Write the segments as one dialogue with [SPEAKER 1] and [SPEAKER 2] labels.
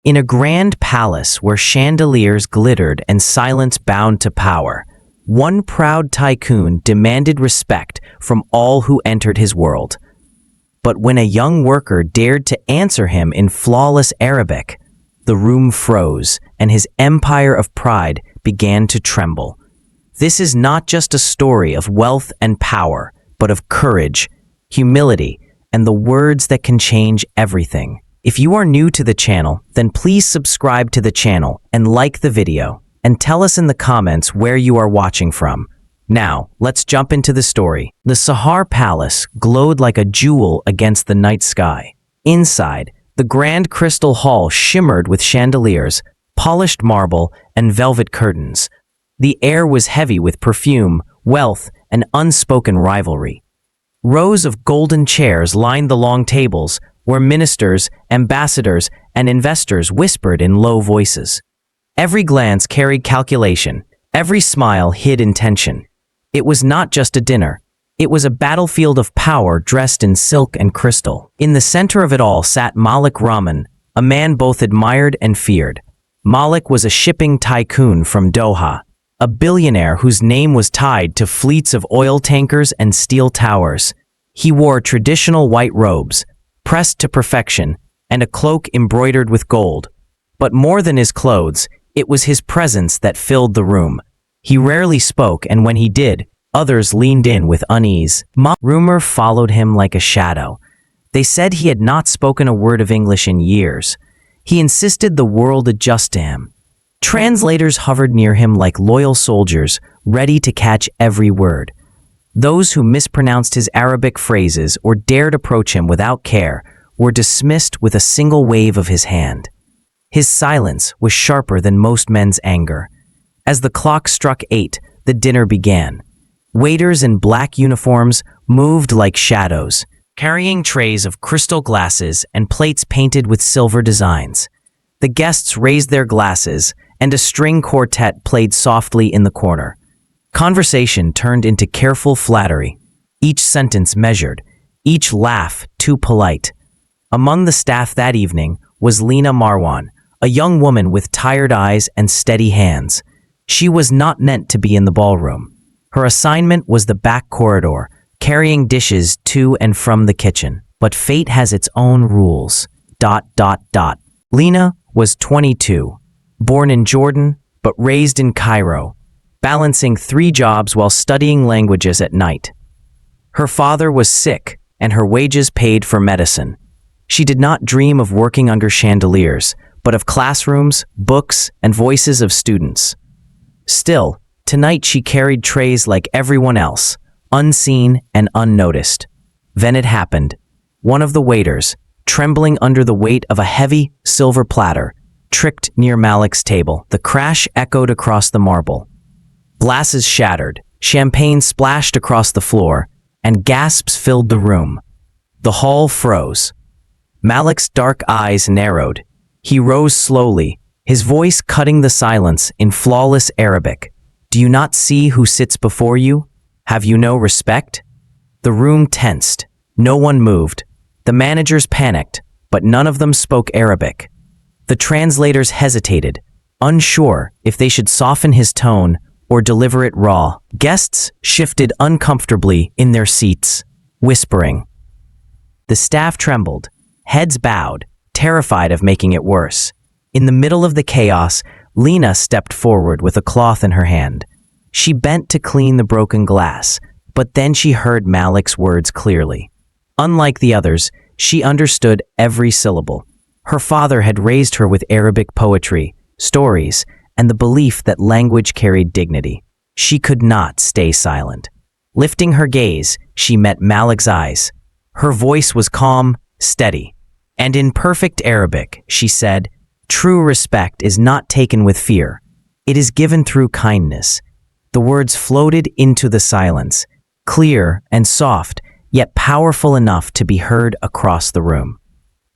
[SPEAKER 1] In a grand palace where chandeliers glittered and silence bound to power, one proud tycoon demanded respect from all who entered his world. But when a young worker dared to answer him in flawless Arabic, the room froze and his empire of pride began to tremble. This is not just a story of wealth and power, but of courage, humility, and the words that can change everything. If you are new to the channel, then please subscribe to the channel and like the video, and tell us in the comments where you are watching from. Now, let's jump into the story. The Sahar Palace glowed like a jewel against the night sky. Inside, the grand crystal hall shimmered with chandeliers, polished marble, and velvet curtains. The air was heavy with perfume, wealth, and unspoken rivalry. Rows of golden chairs lined the long tables, where ministers, ambassadors, and investors whispered in low voices. Every glance carried calculation, every smile hid intention. It was not just a dinner. It was a battlefield of power dressed in silk and crystal. In the center of it all sat Malik Rahman, a man both admired and feared. Malik was a shipping tycoon from Doha, a billionaire whose name was tied to fleets of oil tankers and steel towers. He wore traditional white robes, pressed to perfection, and a cloak embroidered with gold. But more than his clothes, it was his presence that filled the room. He rarely spoke, and when he did, others leaned in with unease. Rumor followed him like a shadow. They said he had not spoken a word of English in years. He insisted the world adjust to him. Translators hovered near him like loyal soldiers, ready to catch every word. Those who mispronounced his Arabic phrases or dared approach him without care were dismissed with a single wave of his hand. His silence was sharper than most men's anger. As the clock struck 8, the dinner began. Waiters in black uniforms moved like shadows, carrying trays of crystal glasses and plates painted with silver designs. The guests raised their glasses, and a string quartet played softly in the corner. Conversation turned into careful flattery, each sentence measured, each laugh too polite. Among the staff that evening was Lena Marwan, a young woman with tired eyes and steady hands. She was not meant to be in the ballroom. Her assignment was the back corridor, carrying dishes to and from the kitchen. But fate has its own rules. Lena was 22, born in Jordan, but raised in Cairo, balancing 3 jobs while studying languages at night. Her father was sick, and her wages paid for medicine. She did not dream of working under chandeliers, but of classrooms, books, and voices of students. Still, tonight she carried trays like everyone else, unseen and unnoticed. Then it happened. One of the waiters, trembling under the weight of a heavy silver platter, tripped near Malik's table. The crash echoed across the marble. Glasses shattered, champagne splashed across the floor, and gasps filled the room. The hall froze. Malik's dark eyes narrowed. He rose slowly, his voice cutting the silence in flawless Arabic. "Do you not see who sits before you? Have you no respect?" The room tensed. No one moved. The managers panicked, but none of them spoke Arabic. The translators hesitated, unsure if they should soften his tone or deliver it raw. Guests shifted uncomfortably in their seats, whispering. The staff trembled, heads bowed, terrified of making it worse. In the middle of the chaos, Lena stepped forward with a cloth in her hand. She bent to clean the broken glass, but then she heard Malik's words clearly. Unlike the others, she understood every syllable. Her father had raised her with Arabic poetry, stories, and the belief that language carried dignity. She could not stay silent. Lifting her gaze, she met Malik's eyes. Her voice was calm, steady. And in perfect Arabic, she said, "True respect is not taken with fear. It is given through kindness." The words floated into the silence, clear and soft, yet powerful enough to be heard across the room.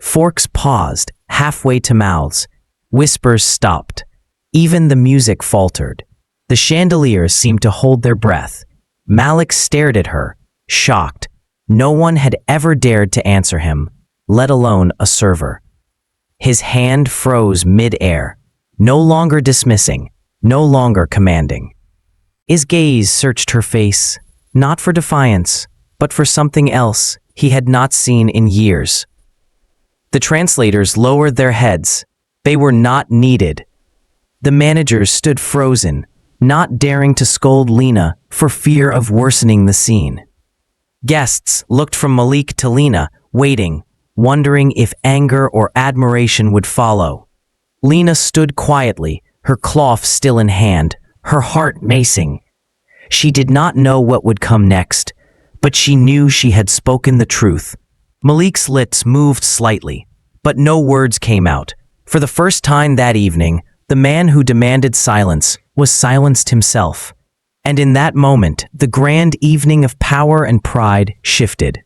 [SPEAKER 1] Forks paused, halfway to mouths. Whispers stopped. Even the music faltered. The chandeliers seemed to hold their breath. Malik stared at her, shocked. No one had ever dared to answer him, let alone a server. His hand froze mid-air, no longer dismissing, no longer commanding. His gaze searched her face, not for defiance, but for something else he had not seen in years. The translators lowered their heads. They were not needed. The managers stood frozen, not daring to scold Lena for fear of worsening the scene. Guests looked from Malik to Lena, waiting, wondering if anger or admiration would follow. Lena stood quietly, her cloth still in hand, her heart racing. She did not know what would come next, but she knew she had spoken the truth. Malik's lips moved slightly, but no words came out. For the first time that evening, the man who demanded silence was silenced himself. And in that moment, the grand evening of power and pride shifted.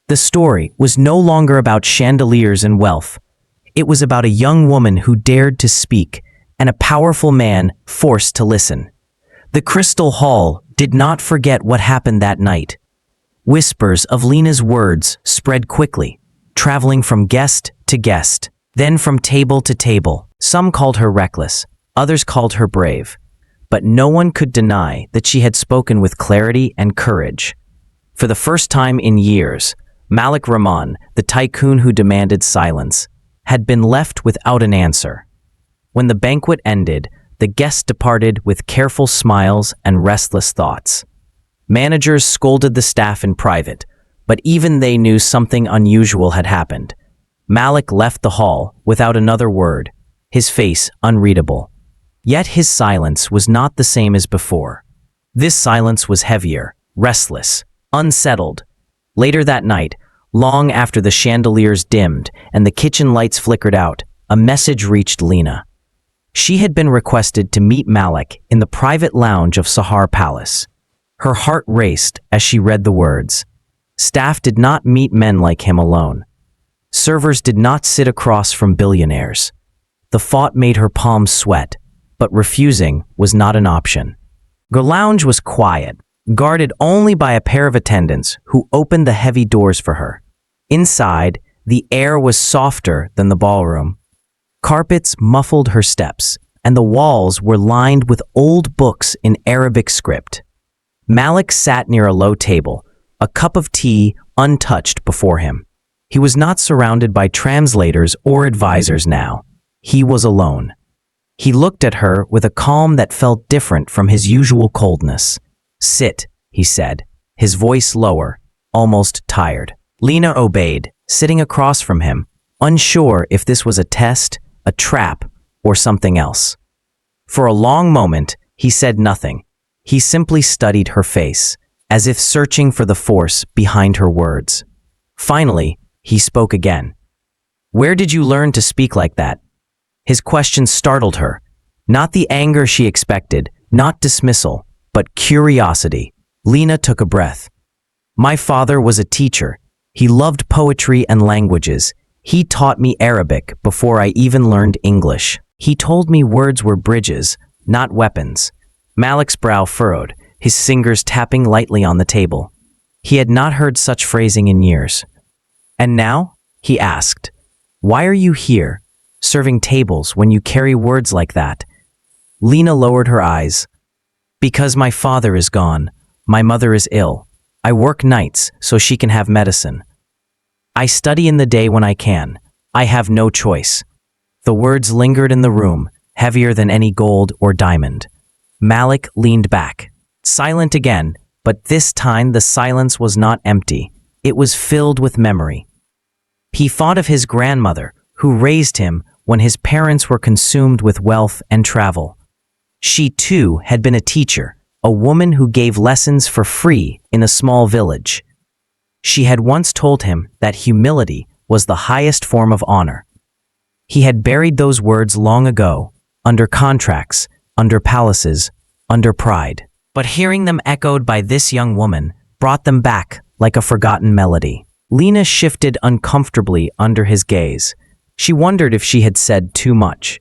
[SPEAKER 1] The story was no longer about chandeliers and wealth. It was about a young woman who dared to speak and a powerful man forced to listen. The Crystal Hall did not forget what happened that night. Whispers of Lena's words spread quickly, traveling from guest to guest, then from table to table. Some called her reckless, others called her brave, but no one could deny that she had spoken with clarity and courage. For the first time in years, Malik Rahman, the tycoon who demanded silence, had been left without an answer. When the banquet ended, the guests departed with careful smiles and restless thoughts. Managers scolded the staff in private, but even they knew something unusual had happened. Malik left the hall without another word, his face unreadable. Yet his silence was not the same as before. This silence was heavier, restless, unsettled. Later that night, long after the chandeliers dimmed and the kitchen lights flickered out, a message reached Lena. She had been requested to meet Malik in the private lounge of Sahar Palace. Her heart raced as she read the words. Staff did not meet men like him alone. Servers did not sit across from billionaires. The thought made her palms sweat, but refusing was not an option. The lounge was quiet, guarded only by a pair of attendants who opened the heavy doors for her. Inside, the air was softer than the ballroom. Carpets muffled her steps, and the walls were lined with old books in Arabic script. Malik sat near a low table, a cup of tea untouched before him. He was not surrounded by translators or advisors now. He was alone. He looked at her with a calm that felt different from his usual coldness. Sit, he said, his voice lower, almost tired. Lena obeyed, sitting across from him, unsure if this was a test, a trap, or something else. For a long moment, he said nothing. He simply studied her face, as if searching for the force behind her words. Finally, he spoke again. Where did you learn to speak like that? His question startled her. Not the anger she expected, not dismissal, but curiosity. Lena took a breath. My father was a teacher. He loved poetry and languages. He taught me Arabic before I even learned English. He told me words were bridges, not weapons. Malik's brow furrowed, his fingers tapping lightly on the table. He had not heard such phrasing in years. And now? He asked. Why are you here, serving tables when you carry words like that? Lena lowered her eyes. Because my father is gone. My mother is ill. I work nights so she can have medicine. I study in the day when I can. I have no choice. The words lingered in the room, heavier than any gold or diamond. Malik leaned back, silent again, but this time the silence was not empty. It was filled with memory. He thought of his grandmother, who raised him when his parents were consumed with wealth and travel. She too had been a teacher, a woman who gave lessons for free in a small village. She had once told him that humility was the highest form of honor. He had buried those words long ago, under contracts, under palaces, under pride. But hearing them echoed by this young woman brought them back like a forgotten melody. Lena shifted uncomfortably under his gaze. She wondered if she had said too much.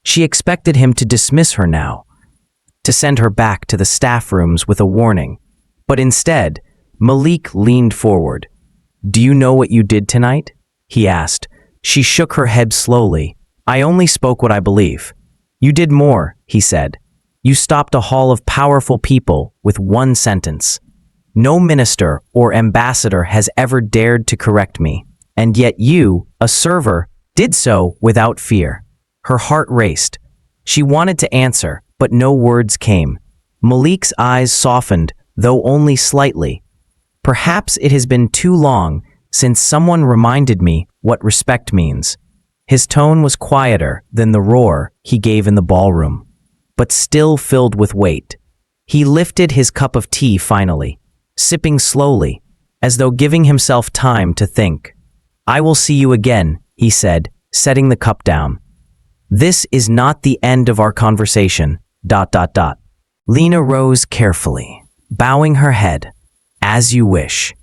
[SPEAKER 1] She expected him to dismiss her now, to send her back to the staff rooms with a warning. But instead, Malik leaned forward. Do you know what you did tonight? He asked, She shook her head slowly. I only spoke what I believe. You did more, he said. You stopped a hall of powerful people with one sentence. No minister or ambassador has ever dared to correct me. And yet you, a server, did so without fear. Her heart raced. She wanted to answer, but no words came. Malik's eyes softened, though only slightly. Perhaps it has been too long since someone reminded me what respect means. His tone was quieter than the roar he gave in the ballroom, but still filled with weight. He lifted his cup of tea finally, sipping slowly, as though giving himself time to think. I will see you again, he said, setting the cup down. This is not the end of our conversation, ... Lena rose carefully, bowing her head. As you wish.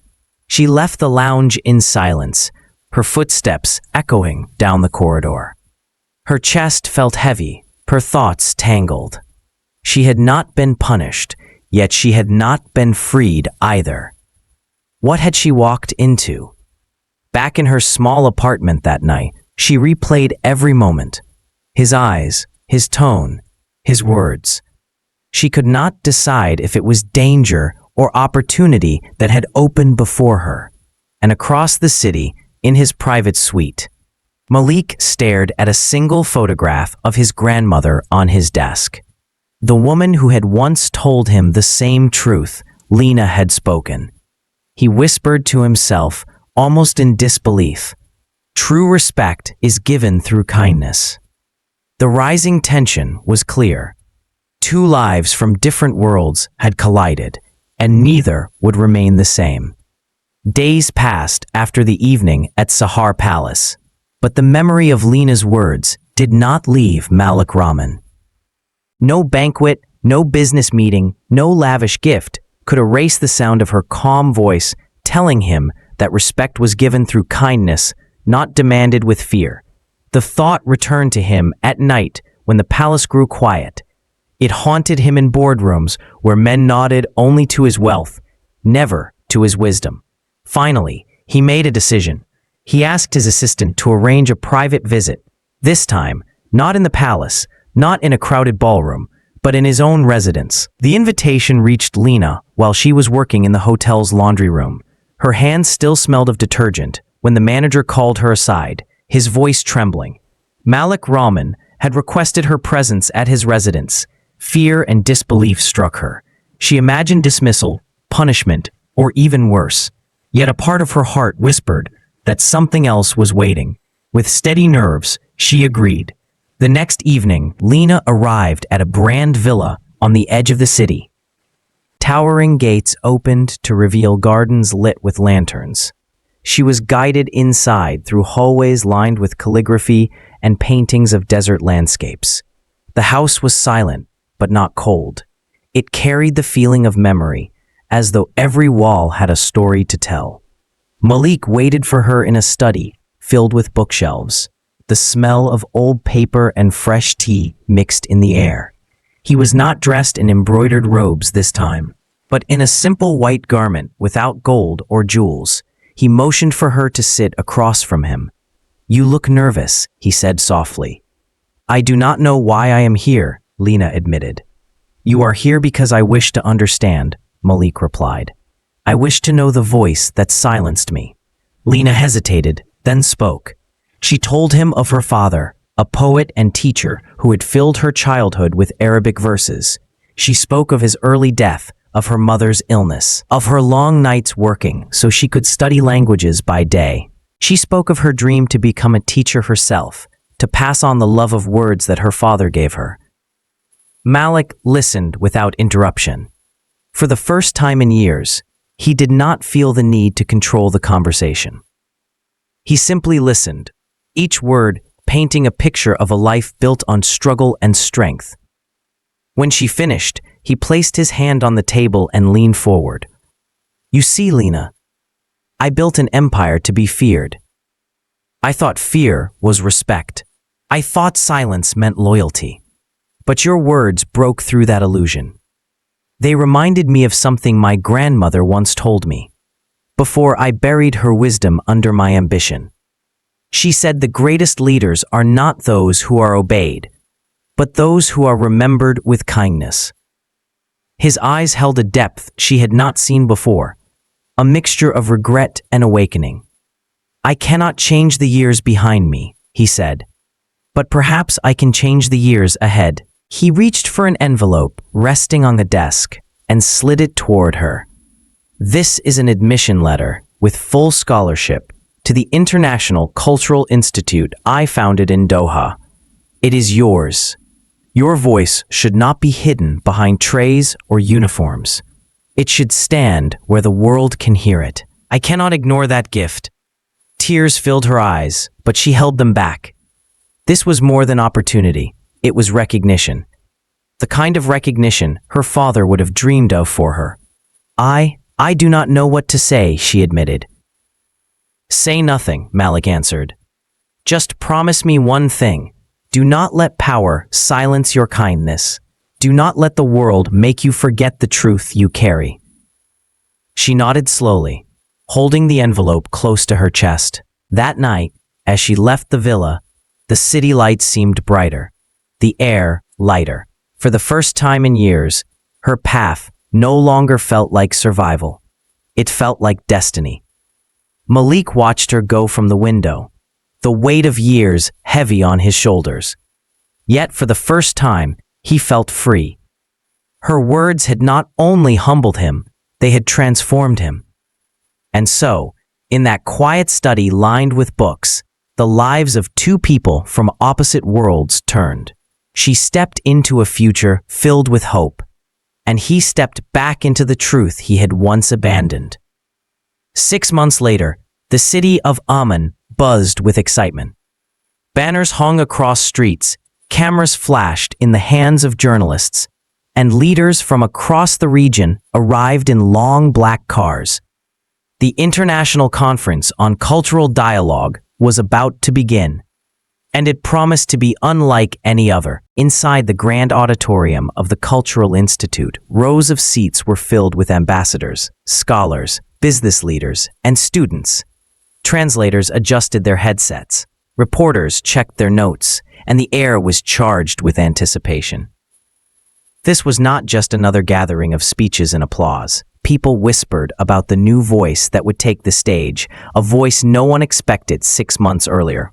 [SPEAKER 1] She left the lounge in silence, her footsteps echoing down the corridor. Her chest felt heavy, her thoughts tangled. She had not been punished, yet she had not been freed either. What had she walked into? Back in her small apartment that night, she replayed every moment. His eyes, his tone, his words. She could not decide if it was danger or opportunity that had opened before her. And across the city, in his private suite, Malik stared at a single photograph of his grandmother on his desk. The woman who had once told him the same truth Lena had spoken. He whispered to himself, almost in disbelief, "True respect is given through kindness." The rising tension was clear. Two lives from different worlds had collided, and neither would remain the same. Days passed after the evening at Sahar Palace, but the memory of Lena's words did not leave Malik Rahman. No banquet, no business meeting, no lavish gift could erase the sound of her calm voice telling him that respect was given through kindness, not demanded with fear. The thought returned to him at night when the palace grew quiet. It haunted him in boardrooms where men nodded only to his wealth, never to his wisdom. Finally, he made a decision. He asked his assistant to arrange a private visit, this time, not in the palace, not in a crowded ballroom, but in his own residence. The invitation reached Lena while she was working in the hotel's laundry room. Her hands still smelled of detergent when the manager called her aside, his voice trembling. Malik Rahman had requested her presence at his residence. Fear and disbelief struck her. She imagined dismissal, punishment, or even worse. Yet a part of her heart whispered that something else was waiting. With steady nerves, she agreed. The next evening, Lena arrived at a grand villa on the edge of the city. Towering gates opened to reveal gardens lit with lanterns. She was guided inside through hallways lined with calligraphy and paintings of desert landscapes. The house was silent, but not cold. It carried the feeling of memory, as though every wall had a story to tell. Malik waited for her in a study filled with bookshelves, the smell of old paper and fresh tea mixed in the air. He was not dressed in embroidered robes this time, but in a simple white garment without gold or jewels. He motioned for her to sit across from him. "You look nervous," he said softly. "I do not know why I am here," Lena admitted. "You are here because I wish to understand," Malik replied. "I wish to know the voice that silenced me." Lena hesitated, then spoke. She told him of her father, a poet and teacher who had filled her childhood with Arabic verses. She spoke of his early death, of her mother's illness, of her long nights working so she could study languages by day. She spoke of her dream to become a teacher herself, to pass on the love of words that her father gave her. Malik listened without interruption. For the first time in years, he did not feel the need to control the conversation. He simply listened, each word painting a picture of a life built on struggle and strength. When she finished, he placed his hand on the table and leaned forward. "You see, Lena, I built an empire to be feared. I thought fear was respect. I thought silence meant loyalty. But your words broke through that illusion. They reminded me of something my grandmother once told me, before I buried her wisdom under my ambition. She said the greatest leaders are not those who are obeyed, but those who are remembered with kindness. His eyes held a depth she had not seen before, a mixture of regret and awakening. I cannot change the years behind me, he said, but perhaps I can change the years ahead. He reached for an envelope resting on the desk and slid it toward her. This is an admission letter with full scholarship to the International Cultural Institute I founded in Doha. It is yours. Your voice should not be hidden behind trays or uniforms. It should stand where the world can hear it. I cannot ignore that gift. Tears filled her eyes, but she held them back. This was more than opportunity. It was recognition. The kind of recognition her father would have dreamed of for her. I do not know what to say, she admitted. Say nothing, Malik answered. Just promise me one thing. Do not let power silence your kindness. Do not let the world make you forget the truth you carry. She nodded slowly, holding the envelope close to her chest. That night, as she left the villa, the city lights seemed brighter, the air lighter. For the first time in years, her path no longer felt like survival. It felt like destiny. Malik watched her go from the window, the weight of years heavy on his shoulders. Yet for the first time, he felt free. Her words had not only humbled him, they had transformed him. And so, in that quiet study lined with books, the lives of two people from opposite worlds turned. She stepped into a future filled with hope, and he stepped back into the truth he had once abandoned. 6 months later, the city of Amman buzzed with excitement. Banners hung across streets, cameras flashed in the hands of journalists, and leaders from across the region arrived in long black cars. The International Conference on Cultural Dialogue was about to begin, and it promised to be unlike any other. Inside the grand auditorium of the Cultural Institute, rows of seats were filled with ambassadors, scholars, business leaders, and students. Translators adjusted their headsets, reporters checked their notes, and the air was charged with anticipation. This was not just another gathering of speeches and applause. People whispered about the new voice that would take the stage, a voice no one expected 6 months earlier.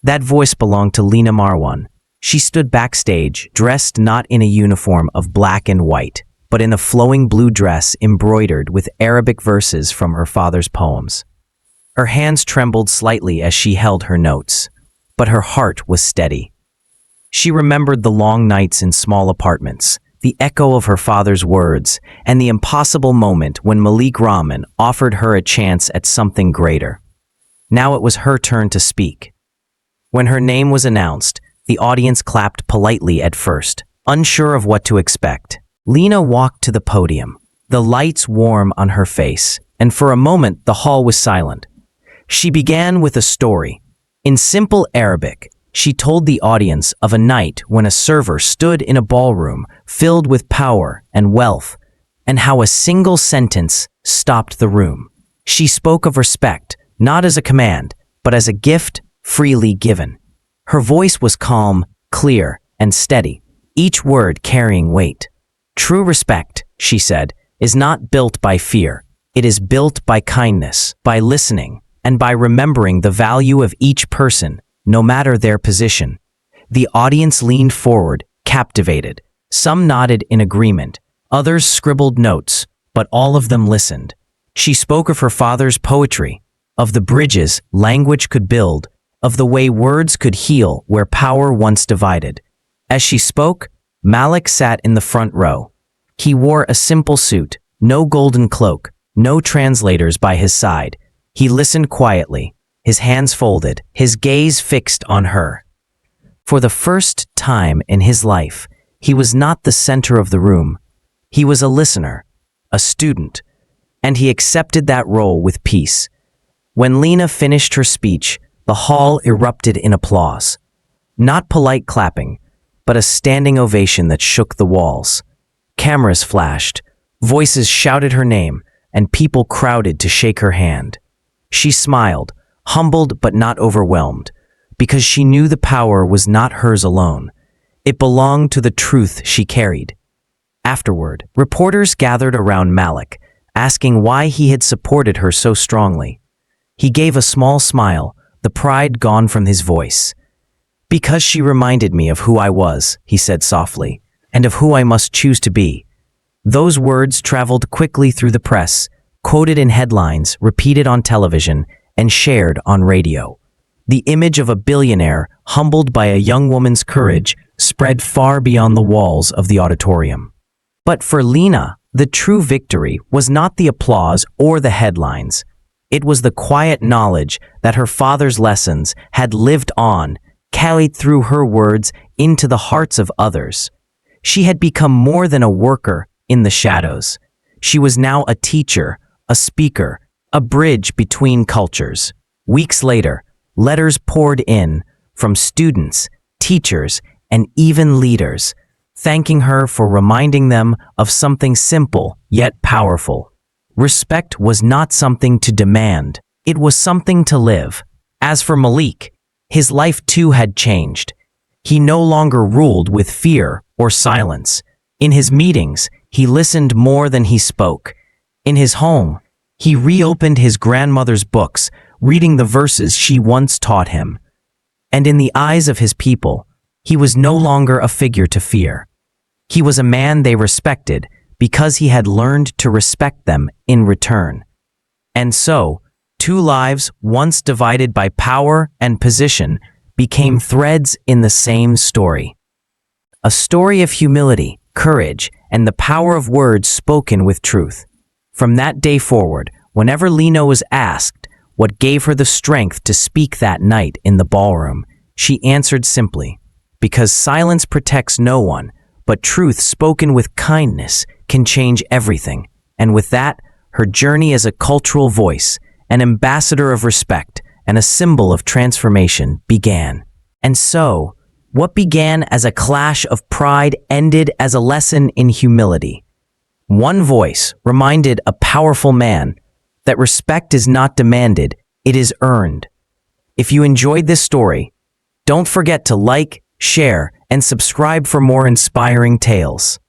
[SPEAKER 1] That voice belonged to Lina Marwan. She stood backstage, dressed not in a uniform of black and white, but in a flowing blue dress embroidered with Arabic verses from her father's poems. Her hands trembled slightly as she held her notes, but her heart was steady. She remembered the long nights in small apartments, the echo of her father's words, and the impossible moment when Malik Rahman offered her a chance at something greater. Now it was her turn to speak. When her name was announced, the audience clapped politely at first, unsure of what to expect. Lina walked to the podium, the lights warm on her face, and for a moment the hall was silent. She began with a story. In simple Arabic, she told the audience of a night when a server stood in a ballroom filled with power and wealth, and how a single sentence stopped the room. She spoke of respect, not as a command, but as a gift freely given. Her voice was calm, clear, and steady, each word carrying weight. True respect, she said, is not built by fear. It is built by kindness, by listening, and by remembering the value of each person, no matter their position. The audience leaned forward, captivated. Some nodded in agreement, others scribbled notes, but all of them listened. She spoke of her father's poetry, of the bridges language could build, of the way words could heal where power once divided. As she spoke, Malik sat in the front row. He wore a simple suit, no golden cloak, no translators by his side. He listened quietly, his hands folded, his gaze fixed on her. For the first time in his life, he was not the center of the room. He was a listener, a student, and he accepted that role with peace. When Lina finished her speech, the hall erupted in applause. Not polite clapping, but a standing ovation that shook the walls. Cameras flashed, voices shouted her name, and people crowded to shake her hand. She smiled, humbled but not overwhelmed, because she knew the power was not hers alone. It belonged to the truth she carried. Afterward, reporters gathered around Malik, asking why he had supported her so strongly. He gave a small smile, the pride gone from his voice. "Because she reminded me of who I was," he said softly, "and of who I must choose to be." Those words traveled quickly through the press, quoted in headlines, repeated on television, and shared on radio. The image of a billionaire, humbled by a young woman's courage, spread far beyond the walls of the auditorium. But for Lena, the true victory was not the applause or the headlines. It was the quiet knowledge that her father's lessons had lived on, carried through her words into the hearts of others. She had become more than a worker in the shadows. She was now a teacher, a speaker, a bridge between cultures. Weeks later, letters poured in from students, teachers, and even leaders, thanking her for reminding them of something simple yet powerful. Respect was not something to demand, it was something to live. As for Malik, his life too had changed. He no longer ruled with fear or silence. In his meetings, he listened more than he spoke. In his home, he reopened his grandmother's books, reading the verses she once taught him. And in the eyes of his people, he was no longer a figure to fear. He was a man they respected because he had learned to respect them in return. And so, two lives once divided by power and position became threads in the same story. A story of humility, courage, and the power of words spoken with truth. From that day forward, whenever Lena was asked what gave her the strength to speak that night in the ballroom, she answered simply, "Because silence protects no one, but truth spoken with kindness can change everything." And with that, her journey as a cultural voice, an ambassador of respect, and a symbol of transformation began. And so, what began as a clash of pride ended as a lesson in humility. One voice reminded a powerful man that respect is not demanded, it is earned. If you enjoyed this story, don't forget to like, share, and subscribe for more inspiring tales.